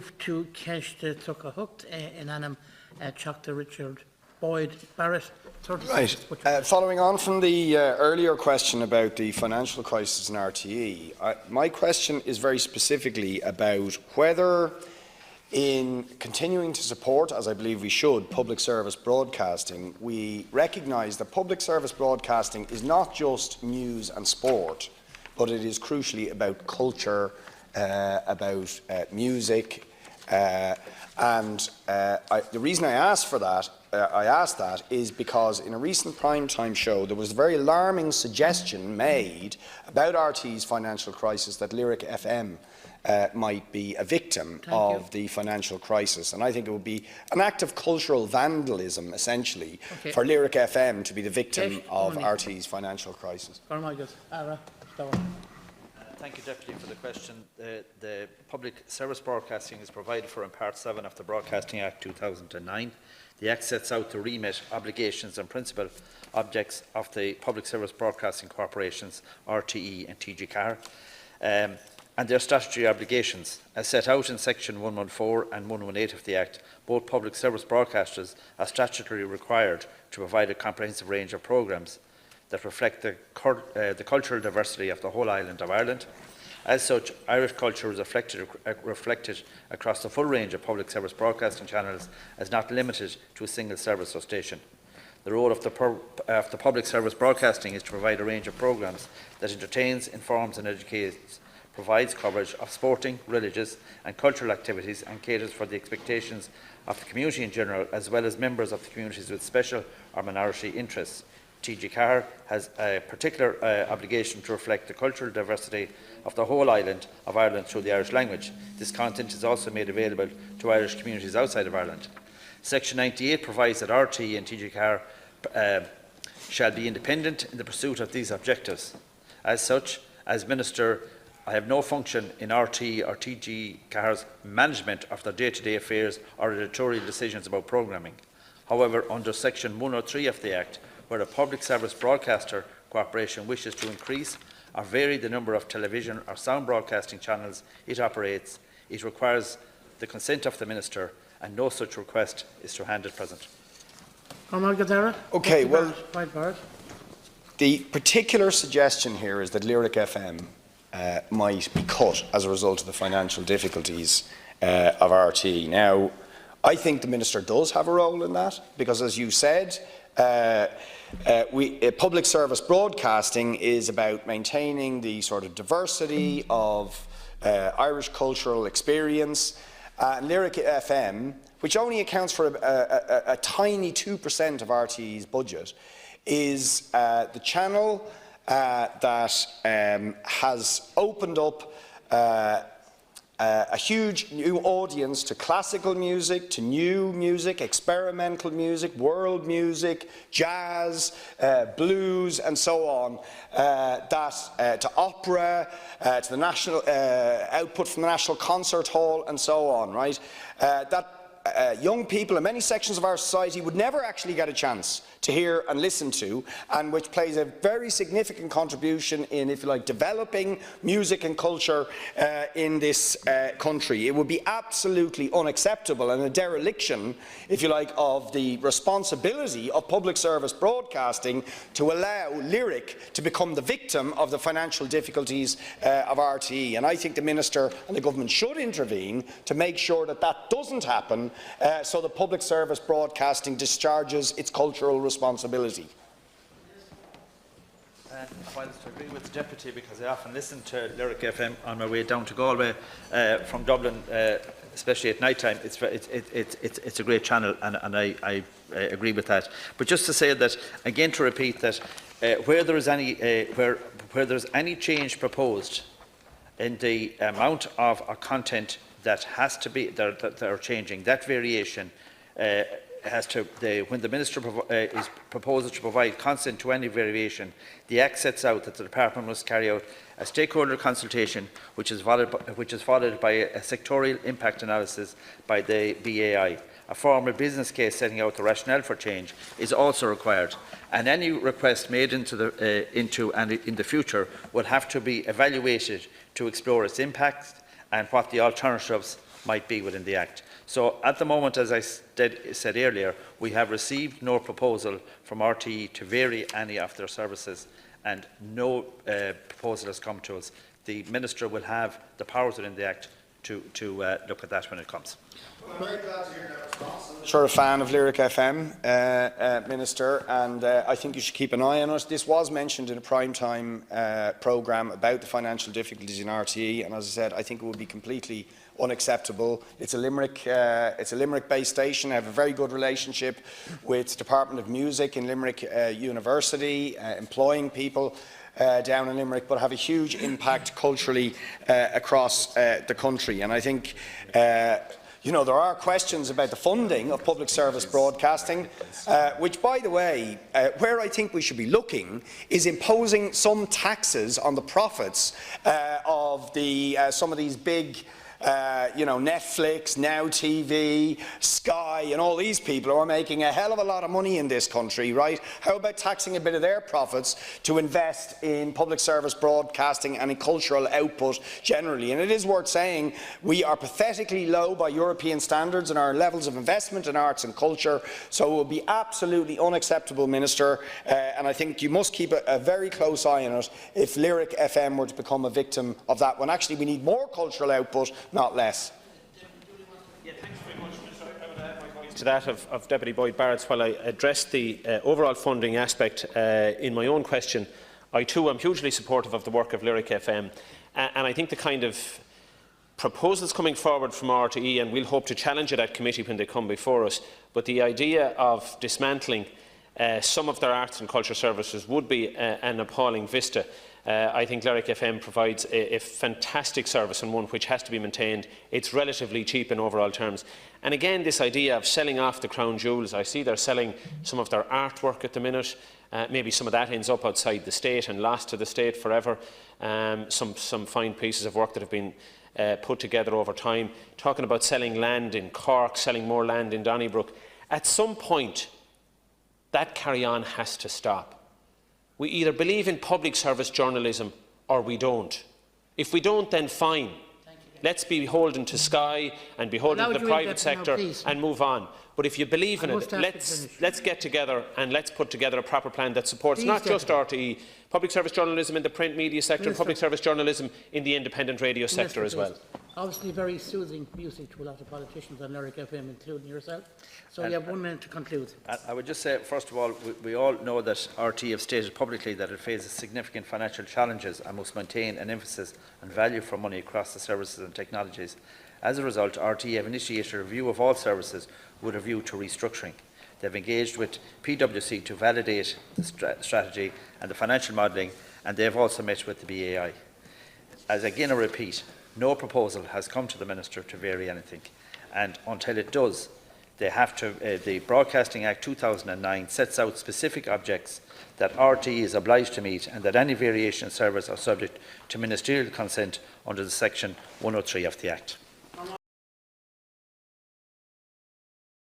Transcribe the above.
move to Kesh the Tuckahook in Annam Chocta Richard Boyd Barrett. Right. Following on from the earlier question about the financial crisis in RTE, my question is very specifically about whether, in continuing to support, as I believe we should, public service broadcasting, we recognise that public service broadcasting is not just news and sport, but it is crucially about culture, about music, and the reason I asked that is because in a recent primetime show there was a very alarming suggestion made about RT's financial crisis that Lyric FM might be a victim of the financial crisis, and I think it would be an act of cultural vandalism, essentially, for Lyric FM to be the victim of RT's financial crisis. Thank you, Deputy, for the question. The public service broadcasting is provided for in Part 7 of the Broadcasting Act 2009. The Act sets out the remit, obligations and principal objects of the Public Service Broadcasting Corporations, RTE and TG-CAR, and their statutory obligations. As set out in Section 114 and 118 of the Act, both public service broadcasters are statutorily required to provide a comprehensive range of programmes that reflect the cultural diversity of the whole island of Ireland. As such, Irish culture is reflected across the full range of public service broadcasting channels, as not limited to a single service or station. The role of the public service broadcasting is to provide a range of programmes that entertains, informs and educates, provides coverage of sporting, religious and cultural activities, and caters for the expectations of the community in general, as well as members of the communities with special or minority interests. TG-CAR has a particular obligation to reflect the cultural diversity of the whole island of Ireland through the Irish language. This content is also made available to Irish communities outside of Ireland. Section 98 provides that RTE and TG-CAR shall be independent in the pursuit of these objectives. As such, as Minister, I have no function in RTE or TG-CAR's management of their day-to-day affairs or editorial decisions about programming. However, under Section 103 of the Act, where a public service broadcaster corporation wishes to increase or vary the number of television or sound broadcasting channels it operates, it requires the consent of the Minister, and no such request is to hand at present. Okay, well, the particular suggestion here is that Lyric FM might be cut as a result of the financial difficulties of RTE. Now, I think the Minister does have a role in that, because, as you said, public service broadcasting is about maintaining the sort of diversity of Irish cultural experience. Lyric FM, which only accounts for a tiny 2% of RTE's budget, is the channel that has opened up a huge new audience to classical music, to new music, experimental music, world music, jazz, blues and so on, to opera, to the national output from the National Concert Hall and so on, right? Young people in many sections of our society would never actually get a chance to hear and listen to, and which plays a very significant contribution in, if you like, developing music and culture in this country. It would be absolutely unacceptable and a dereliction, if you like, of the responsibility of public service broadcasting to allow Lyric to become the victim of the financial difficulties of RTE. And I think the Minister and the Government should intervene to make sure that that doesn't happen, so that public service broadcasting discharges its cultural responsibility. While I agree with the Deputy, because I often listen to Lyric FM on my way down to Galway from Dublin, especially at night time, it's a great channel, and I agree with that. But just to say that, again, to repeat that, where there is any change proposed in the amount of content that has to be that are changing, that variation has to, when the Minister is proposes to provide consent to any variation, the Act sets out that the Department must carry out a stakeholder consultation, which is followed by a sectorial impact analysis by the BAI. A formal business case setting out the rationale for change is also required, and any request made in the future will have to be evaluated to explore its impact and what the alternatives might be within the Act. So at the moment, as I said earlier, we have received no proposal from RTE to vary any of their services, and no proposal has come to us. The Minister will have the powers within the Act to look at that when it comes. Well, I'm very glad to hear that response. I'm sure a fan of Lyric FM, Minister, and I think you should keep an eye on it. This was mentioned in a prime-time programme about the financial difficulties in RTE, and as I said, I think it would be completely unacceptable. It's a Limerick-based station. I have a very good relationship with the Department of Music in Limerick University, employing people down in Limerick, but have a huge impact culturally across the country. And I think you know, there are questions about the funding of public service broadcasting, which, by the way, where I think we should be looking is imposing some taxes on the profits of some of these big you know, Netflix, Now TV, Sky, and all these people who are making a hell of a lot of money in this country, right? How about taxing a bit of their profits to invest in public service broadcasting and in cultural output generally? And it is worth saying we are pathetically low by European standards in our levels of investment in arts and culture, so it would be absolutely unacceptable, Minister, and I think you must keep a very close eye on it if Lyric FM were to become a victim of that, when actually we need more cultural output, not less. Yeah, thanks very much, Minister. I would add my voice to that of Deputy Boyd Barrett. While I addressed the overall funding aspect in my own question, I too am hugely supportive of the work of Lyric FM, and I think the kind of proposals coming forward from RTE, and we'll hope to challenge it at committee when they come before us, but the idea of dismantling some of their arts and culture services would be an appalling vista. I think Lyric FM provides a fantastic service, and one which has to be maintained. It's relatively cheap in overall terms. And again, this idea of selling off the crown jewels, I see they're selling some of their artwork at the minute. Maybe some of that ends up outside the state and lost to the state forever. Some fine pieces of work that have been put together over time. Talking about selling land in Cork, selling more land in Donnybrook. At some point, that carry-on has to stop. We either believe in public service journalism or we don't. If we don't, then fine. Let's be beholden to Sky and beholden to the private sector and move on. But if you believe in it, let's get together and let's put together a proper plan that supports not just RTE, public service journalism in the print media sector, and public service journalism in the independent radio sector as well. Obviously very soothing music to a lot of politicians on Lyric FM, including yourself. So you have 1 minute to conclude. I would just say, first of all, we all know that RTE have stated publicly that it faces significant financial challenges and must maintain an emphasis on value for money across the services and technologies. As a result, RTE have initiated a review of all services with a view to restructuring. They have engaged with PwC to validate the strategy and the financial modelling, and they have also met with the BAI. As again I repeat, no proposal has come to the Minister to vary anything, and until it does, they have to. The Broadcasting Act 2009 sets out specific objects that RTE is obliged to meet, and that any variation in service are subject to ministerial consent under the Section 103 of the Act.